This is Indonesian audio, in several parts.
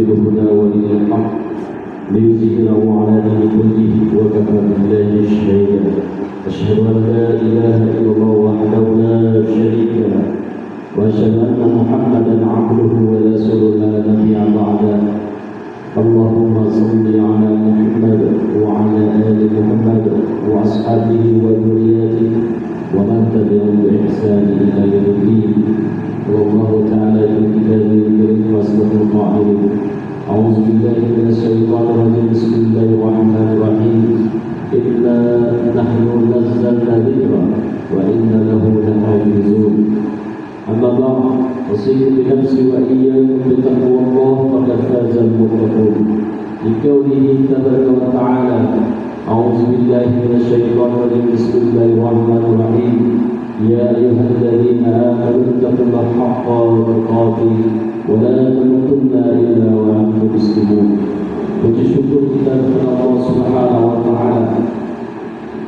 بالهدى ودين الحق ليظهره على دين كله وكفى بالله شهيدا. أشهد أن لا إله إلا الله وحده لا شريك له وأشهد أن محمدا عبده ورسوله لا نبي بعده. اللهم صل على محمد وعلى آل محمد وأصحابه وذرياته ومن تبعهم بإحسان إلى يوم الدين. والله تعالى في كتابه الكريم وأصدق القائلين: أعوذ بالله من الشيطان الرجيم. بسم الله الرحمن الرحيم. إنا نحن نزلنا ذكرا وإنا له لحافظون. أما بعد، أوصيكم بنفسي وإياكم بتقوى الله فقد فاز المتقون. لقوله تبارك وتعالى: أعوذ بالله من الشيطان الرجيم. بسم الله الرحمن الرحيم. يا أيها الذين آمنوا اتقوا الله حق تقاته ولا تموتن إلا وأنتم مسلمون. Puji syukur kita kepada Allah Subhanahu wa Ta'ala.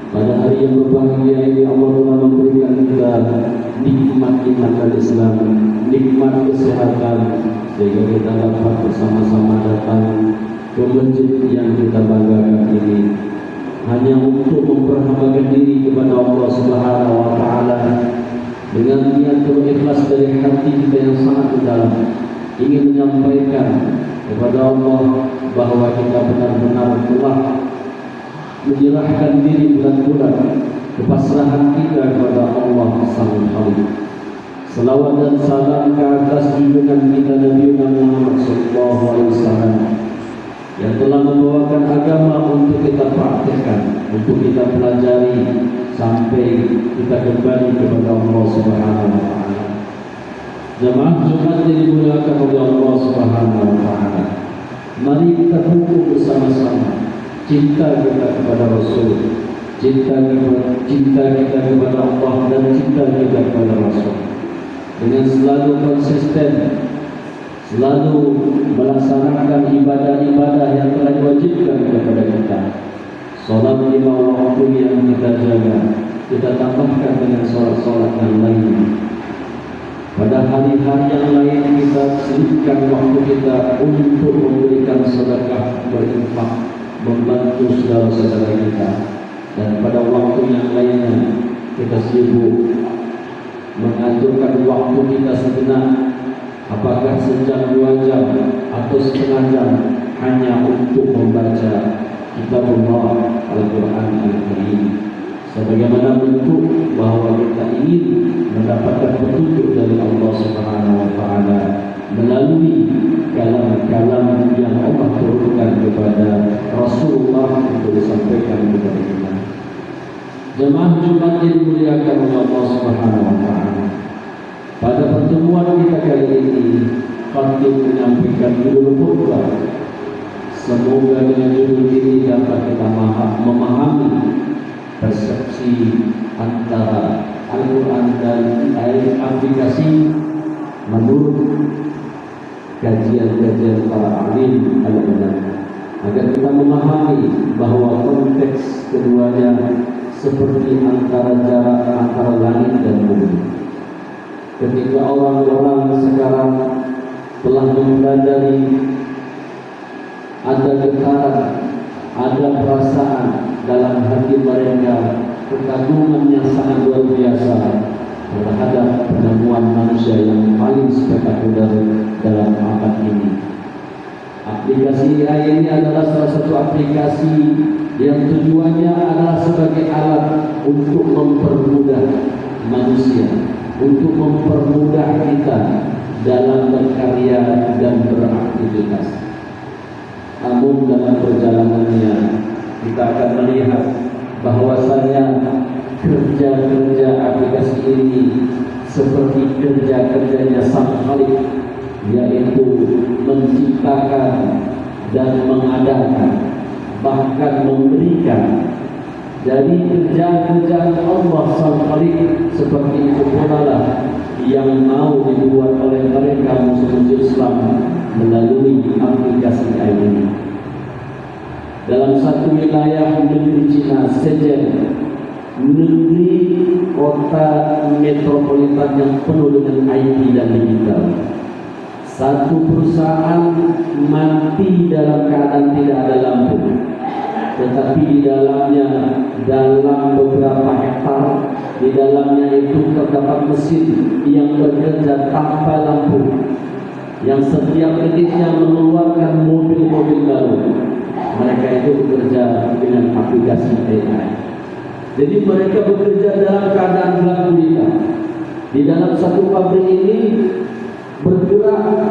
Pada hari yang berbahagia ini Allah telah memberikan kita nikmat-nikmat Islam, nikmat kesehatan, sehingga kita dapat bersama-sama datang ke masjid yang kita banggakan ini hanya untuk memperhambakan diri kepada Allah Subhanahu wa Ta'ala dengan niat ikhlas dari hati kita yang sangat dalam, ingin menyampaikan kepada Allah bahwa kita benar-benar telah menyerahkan diri bulan-bulan kepasrahan kita kepada Allah Sang Khalik. Salawat dan salam ke atas junjungan kita Nabi Muhammad SAW yang telah membawakan agama untuk kita praktekkan, untuk kita pelajari sampai kita kembali kepada Allah Subhanahu wa Ta'ala. Jemaah Jumat yang dimuliakan oleh Allah Subhanahu wa Ta'ala, mari kita kumpul bersama-sama cinta kita kepada Rasul, cinta kita kepada Allah dan cinta kita kepada Rasul, dengan selalu konsisten, selalu melaksanakan ibadah-ibadah yang telah diwajibkan kepada kita. Salat 5 waktu yang kita jaga, kita tambahkan dengan salat-salat yang lain. Pada hari-hari yang lain kita selipkan waktu kita untuk memberikan sedekah, berinfak, membantu saudara-saudara kita. Dan pada waktu yang lainnya kita sibuk mengaturkan waktu kita sejenak, apakah sejam, 2 jam atau setengah jam, hanya untuk membaca kitab Allah Al-Quran Al-Karim, sebagaimana bentuk bahwa kita ingin mendapatkan petunjuk dari Allah Subhanahu wa Ta'ala melalui kalam-kalam yang Allah turunkan kepada Rasulullah untuk disampaikan kepada kita. Jemaah Jumat yang dimuliakan oleh Allah Subhanahu wa Ta'ala, pada pertemuan kita kali ini khatib menyampaikan judul khutbah. Semoga dengan judul ini dapat kita memahami persepsi antara Al-Quran dan aplikasi menurut kajian-kajian para alim al-ulama, agar kita memahami bahwa konteks keduanya seperti antara jarak antara langit dan bumi. Ketika orang-orang sekarang telah mempelajari, ada getaran, ada perasaan dalam hati mereka, kekaguman yang sangat luar biasa terhadap penemuan manusia yang paling spektakuler dalam abad ini. Aplikasi AI ini adalah salah satu aplikasi yang tujuannya adalah sebagai alat untuk mempermudah manusia, untuk mempermudah kita dalam berkarya dan beraktivitas. Namun dalam perjalanannya kita akan melihat bahwasanya kerja-kerja aplikasi ini seperti kerja-kerjanya Sang Khalik, yaitu menciptakan dan mengadakan, bahkan memberikan. Jadi kerja-kerjaan Allah Sang Khalik seperti itu pula lah yang mau dibuat oleh mereka musuh-musuh Islam melalui aplikasi ini. Dalam satu wilayah negeri Cina, Shenzhen, negeri kota metropolitan yang penuh dengan IT dan digital, satu perusahaan mati dalam keadaan tidak ada lampu, tetapi di dalamnya, dalam beberapa hektar, di dalamnya itu terdapat mesin yang bekerja tanpa lampu, yang setiap detiknya mengeluarkan mobil-mobil baru. Mereka itu bekerja dengan aplikasi AI. Jadi mereka bekerja dalam keadaan gelap gulita. Di dalam satu pabrik ini bergerak.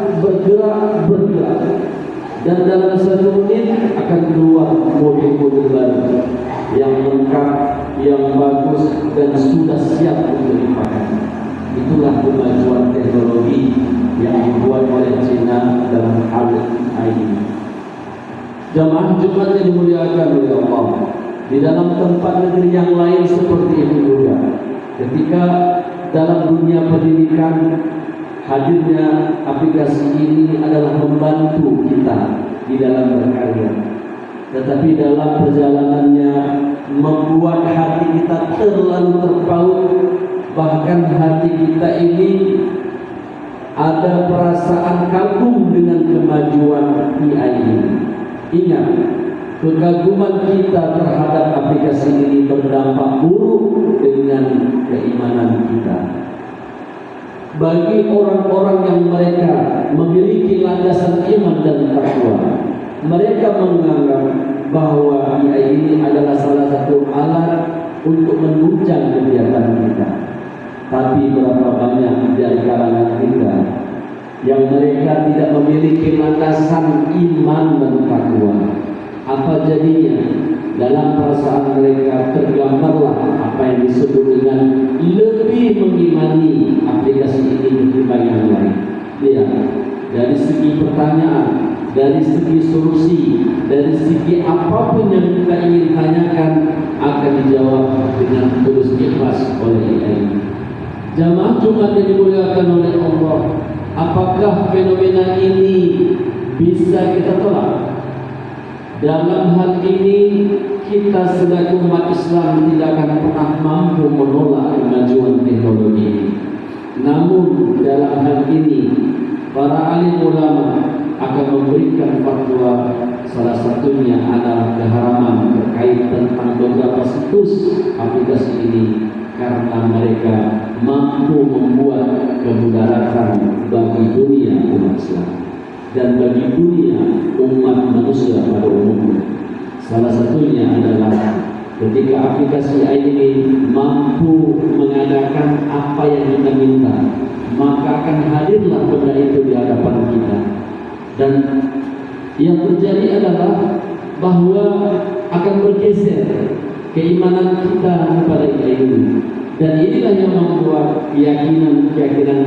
Dan dalam satu menit akan keluar mobil-mobil baru yang lengkap, yang bagus dan sudah siap untuk dipakai. Itulah kemajuan teknologi yang dibuat oleh China dalam hal ini. Jamaah Jumat yang dimuliakan oleh Allah, di dalam tempat negeri yang lain seperti itu juga. Ketika dalam dunia pendidikan, hadirnya aplikasi ini adalah membantu kita di dalam berkarya. Tetapi dalam perjalanannya membuat hati kita terlalu terpaut. Bahkan hati kita ini ada perasaan kagum dengan kemajuan AI ini. Ingat, kekaguman kita terhadap aplikasi ini berdampak buruk dengan keimanan kita. Bagi orang-orang yang mereka memiliki landasan iman dan takwa, mereka menganggap bahwa AI ini adalah salah satu alat untuk menunjang kegiatan kita. Tapi berapa banyak dari kalangan kita yang mereka tidak memiliki landasan iman dan takwa? Apa jadinya? Dalam perasaan mereka tergambarlah apa yang disebut dengan lebih mengimani aplikasi ini ketimbang yang lain. Ya, dari segi pertanyaan, dari segi solusi, dari segi apapun yang kita ingin tanyakan akan dijawab dengan tulus ikhlas oleh AI. Jamaah Jumat yang dimuliakan oleh Allah, apakah fenomena ini bisa kita tolak? Dalam hal ini kita selaku umat Islam tidak akan pernah mampu menolak kemajuan teknologi ini. Namun dalam hal ini para alim ulama akan memberikan fatwa, salah satunya adalah keharaman terkait tentang beberapa situs aplikasi ini karena mereka mampu membuat kemudaratan bagi dunia umat Islam dan bagi dunia umat manusia pada umumnya. Salah satunya adalah ketika aplikasi ini mampu mengadakan apa yang kita minta, maka akan hadirlah benda itu di hadapan kita. Dan yang terjadi adalah bahwa akan bergeser keimanan kita kepada ini. Dan inilah yang membuat keyakinan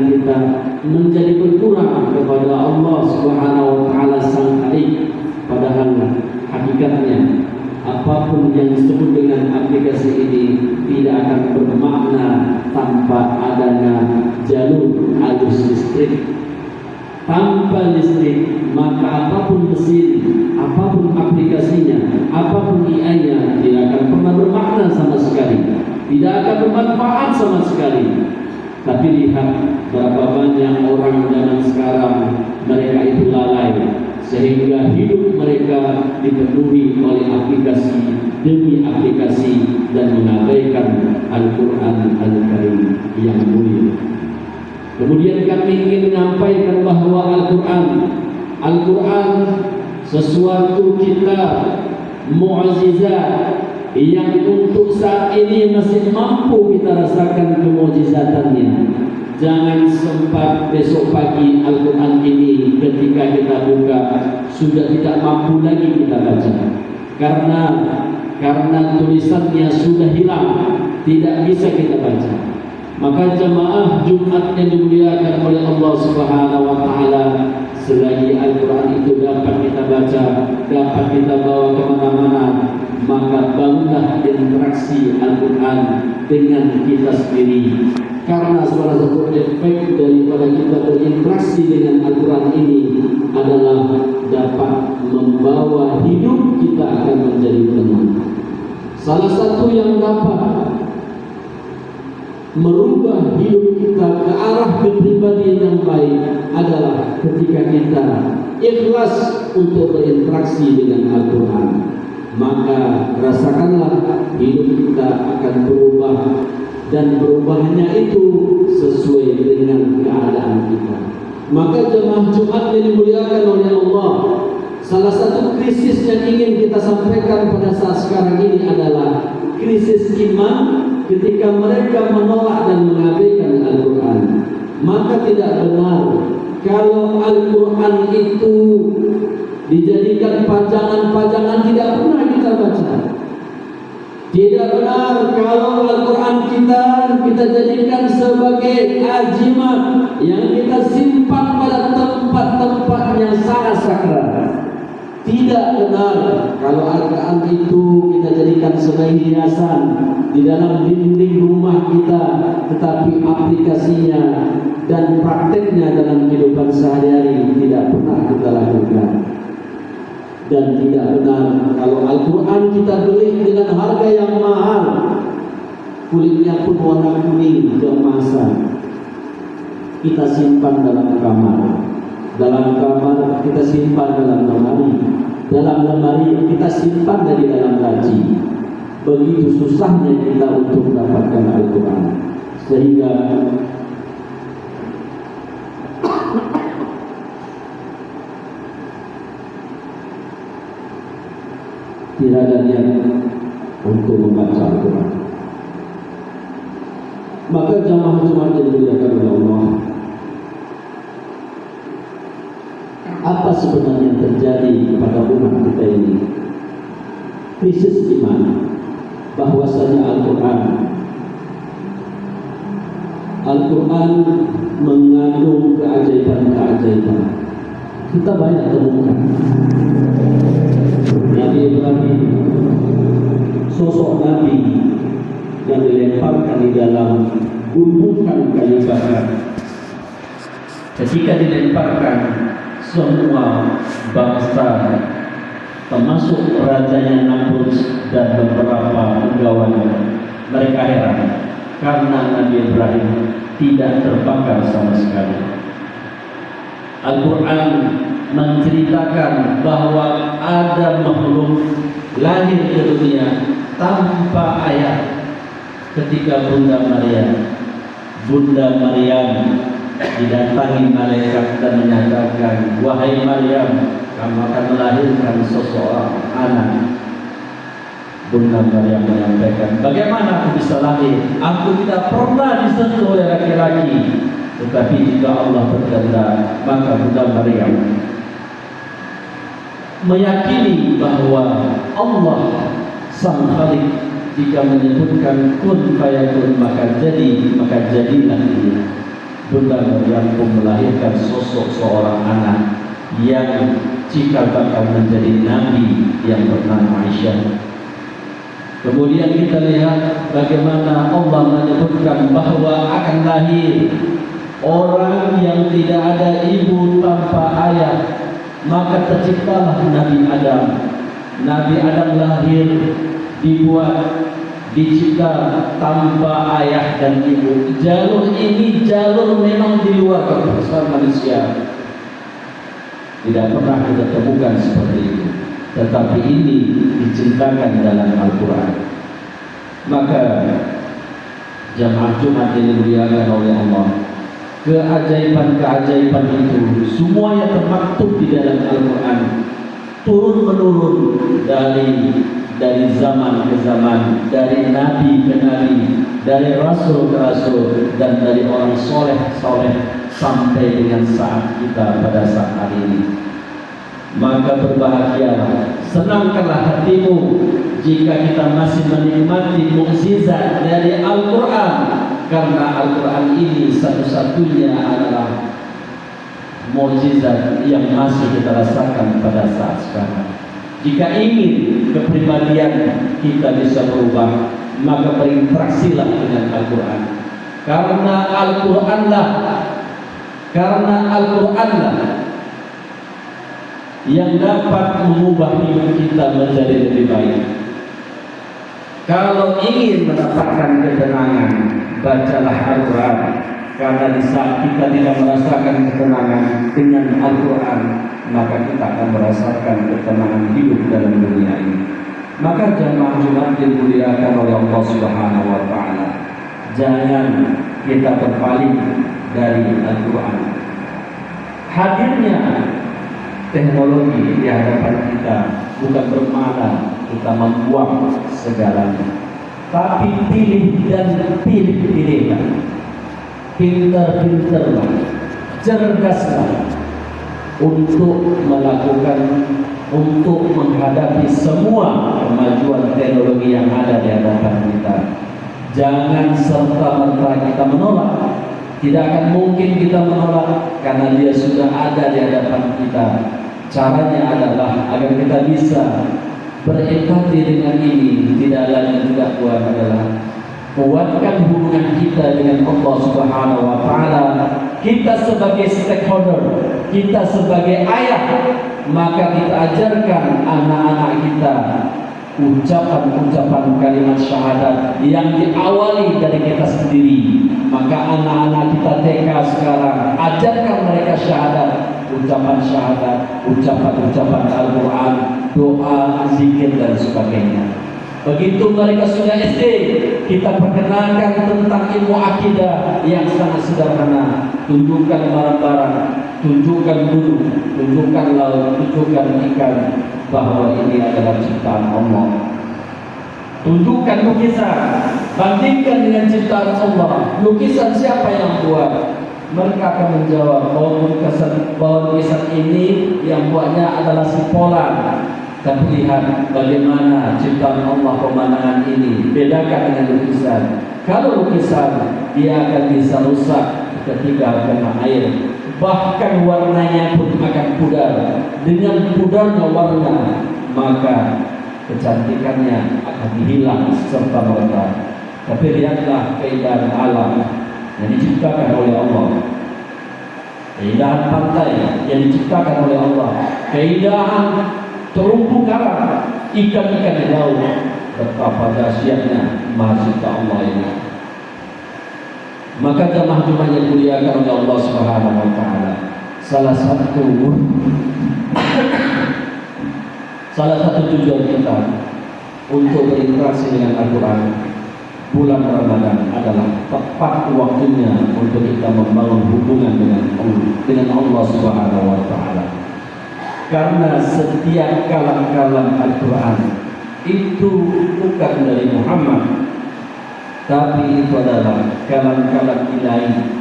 kita menjadi berkurang kepada Allah Subhanahu wa taala Sang Khalik. Padahal hakikatnya apapun yang disebut dengan aplikasi ini tidak akan bermakna tanpa adanya jalur arus listrik. Tanpa listrik, maka apapun mesin, apapun aplikasinya, apapun AI-nya tidak akan pernah bermakna sama sekali, tidak akan bermanfaat sama sekali. Tapi lihat berapa banyak orang zaman sekarang, mereka itu lalai sehingga hidup mereka dipenuhi oleh aplikasi demi aplikasi dan mengabaikan Al-Quran Al-Karim yang mulia. Kemudian kami ingin menyampaikan bahwa Al-Quran sesuatu kitab mu'jizat yang untuk saat ini masih mampu kita rasakan kemu'jizatannya. Jangan sempat besok pagi Al-Quran ini ketika kita buka sudah tidak mampu lagi kita baca karena tulisannya sudah hilang, tidak bisa kita baca. Maka jemaah Jumat yang dimuliakan oleh Allah Subhanahu wa taala, selagi Al-Quran itu dapat kita baca, dapat kita bawa kemana-mana, maka bangunlah interaksi Al-Quran dengan kita sendiri. Karena salah satu efek daripada kita berinteraksi dengan Al-Quran ini adalah dapat membawa hidup kita akan menjadi tenang. Salah satu yang dapat merubah hidup kita ke arah kepribadian yang baik adalah ketika kita ikhlas untuk berinteraksi dengan Al-Quran, maka rasakanlah hidup kita akan berubah, dan perubahannya itu sesuai dengan keadaan kita. Maka jemaah Jumat yang dimuliakan oleh Allah, salah satu krisis yang ingin kita sampaikan pada saat sekarang ini adalah krisis iman ketika mereka menolak dan mengabaikan Al-Quran. Maka tidak benar kalau Al-Quran itu dijadikan pajangan-pajangan tidak pernah kita baca. Tidak benar kalau Al-Quran kita jadikan sebagai ajimat yang kita simpan pada tempat-tempat yang sangat sakral. Tidak benar kalau Al-Quran itu kita jadikan sebagai hiasan di dalam dinding rumah kita, tetapi aplikasinya dan prakteknya dalam kehidupan sehari-hari tidak pernah kita lakukan. Dan tidak benar kalau Al-Quran kita beli dengan harga yang mahal, kulitnya pun warna kuning keemasan, kita simpan dalam kamar. Dalam kamar kita simpan dalam lemari kita simpan dari dalam laci. Begitu susahnya kita untuk mendapatkan Al-Quran, sehingga tidak ada niat untuk membaca Al-Quran. Maka jamaah Jumat yang dimuliakan oleh Allah, apa sebenarnya yang terjadi kepada umat kita ini? Krisis iman, bahwasanya Al-Quran mengandung keajaiban-keajaiban. Kita banyak temukan Nabi Ibrahim, sosok Nabi yang dilemparkan di dalam gunungan kayu bakar. Ketika dilemparkan, semua bangsa termasuk rajanya Namrud dan beberapa penggawannya, mereka heran karena Nabi Ibrahim tidak terbakar sama sekali. Al-Quran menceritakan bahwa ada makhluk lahir ke dunia tanpa ayah ketika Bunda Maryam didatangi malaikat dan menyatakan, wahai Maryam, kamu akan melahirkan seseorang anak. Bunda Maryam menyampaikan, bagaimana aku bisa lahir? Aku tidak pernah disentuh oleh laki-laki. Tetapi jika Allah berkehendak, maka Bunda Maryam meyakini bahwa Allah Sang Khalik jika menyebutkan kun fayakun, maka jadilah dia. Bunda Maryam pun melahirkan sosok seorang anak yang cikal bakal menjadi nabi yang bernama Aisyah. Kemudian kita lihat bagaimana Allah menyebutkan bahwa akan lahir orang yang tidak ada ibu tanpa ayah, maka terciptalah Nabi Adam. Nabi Adam lahir, dicipta tanpa ayah dan ibu. Jalur ini jalur memang di luar keputusan manusia. Tidak pernah kita temukan seperti itu. Tetapi ini diceritakan dalam Al-Quran. Maka jamaah Jumat yang dimuliakan oleh Allah, keajaiban-keajaiban itu semuanya termaktub di dalam Al-Quran, turun menurun dari zaman ke zaman, dari nabi ke nabi, dari rasul ke rasul, dan dari orang soleh sampai dengan saat kita pada saat hari ini. Maka berbahagialah, senangkanlah hatimu jika kita masih menikmati mukjizat dari Al-Quran, karena Al-Quran ini satu-satunya adalah mukjizat yang masih kita rasakan pada saat sekarang. Jika ingin kepribadian kita bisa berubah, maka berinteraksilah dengan Al-Quran, karena Al-Quranlah yang dapat mengubah hidup kita menjadi lebih baik. Kalau ingin mendapatkan ketenangan, bacalah Al-Quran. Karena di saat kita tidak merasakan ketenangan dengan Al-Quran, maka kita akan merasakan ketenangan hidup dalam dunia ini. Maka jamaah Jumat dimuliakan oleh Allah Subhanahu wa Ta'ala, jangan kita berpaling dari Al-Quran. Hadirnya teknologi di hadapan kita bukan bermakna kita membuang segalanya, tapi pilih dan pilihlah, pintar-pintarlah, cerdaslah untuk menghadapi semua kemajuan teknologi yang ada di hadapan kita. Jangan serta-merta kita menolak. Tidak akan mungkin kita menolak karena dia sudah ada di hadapan kita. Caranya adalah agar kita bisa berempati dengan ini, tidak lain tidak buat adalah kuatkan hubungan kita dengan Allah Subhanahu wa Ta'ala. Kita sebagai stakeholder, kita sebagai ayah, maka kita ajarkan anak-anak kita ucapan-ucapan kalimat syahadat yang diawali dari kita sendiri. Maka anak-anak kita TK sekarang, ajarkan mereka syahadat, ucapan syahadat, ucapan-ucapan Al-Quran, doa, zikir dan sebagainya. Begitu mereka sudah SD, kita perkenalkan tentang ilmu akidah yang sangat sederhana. Tunjukkan barang-barang, tunjukkan gunung, tunjukkan laut, tunjukkan ikan, bahwa ini adalah ciptaan Allah. Tunjukkan lukisan, bandingkan dengan ciptaan Allah. Lukisan siapa yang buat? Mereka akan menjawab bahwa lukisan ini yang buatnya adalah si Polan. Tapi lihat bagaimana ciptaan Allah pemandangan ini. Bedakan dengan lukisan. Kalau lukisan, dia akan bisa rusak ketika kena air. Bahkan warnanya pun akan pudar. Dengan pudarnya warna, maka kecantikannya akan hilang serta merta. Tapi lihatlah keindahan alam yang diciptakan oleh Allah. Keindahan pantai yang diciptakan oleh Allah. Keindahan terumbu karang, ikan-ikan di laut. Betapa dahsyatnya Mahcipta Allah ini. Maka jamaah Jumat yang dimuliakan oleh Allah Subhanahu wa Ta'ala, salah satu tujuan kita untuk berinteraksi dengan Al-Quran bulan Ramadan adalah tepat waktunya untuk kita membangun hubungan dengan Allah Subhanahu wa Ta'ala. Karena setiap kalam-kalam Al-Quran itu bukan dari Muhammad, tapi itu adalah kalam-kalam ilahi.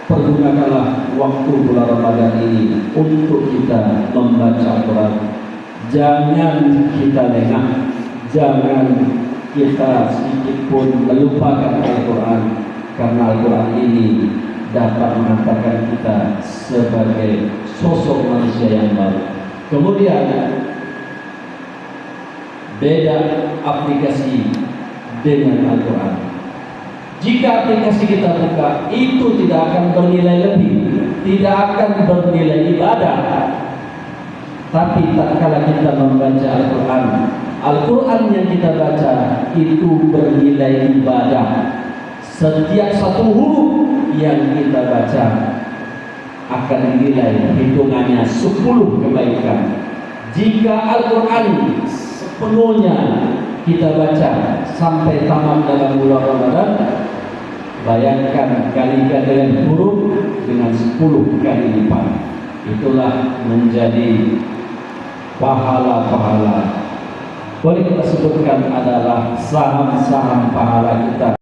Pergunakanlah waktu bulan Ramadan ini untuk kita membaca Al-Quran. Jangan kita lengah, jangan kita sedikit pun melupakan Al-Quran, karena Al-Quran ini dapat mengantarkan kita sebagai sosok manusia yang baru. Kemudian beda aplikasi dengan Al-Quran. Jika aplikasi kita buka, itu tidak akan bernilai lebih, tidak akan bernilai ibadah. Tapi tatkala kita membaca Al-Quran, Al-Quran yang kita baca itu bernilai ibadah. Setiap satu huruf yang kita baca akan dinilai hitungannya 10 kebaikan. Jika Al-Quran sepenuhnya kita baca sampai tamat dalam bulan Ramadan, bayangkan kalikan dengan huruf dengan 10 kali lipat. Itulah menjadi pahala-pahala. Boleh kita sebutkan adalah saham-saham pahala kita.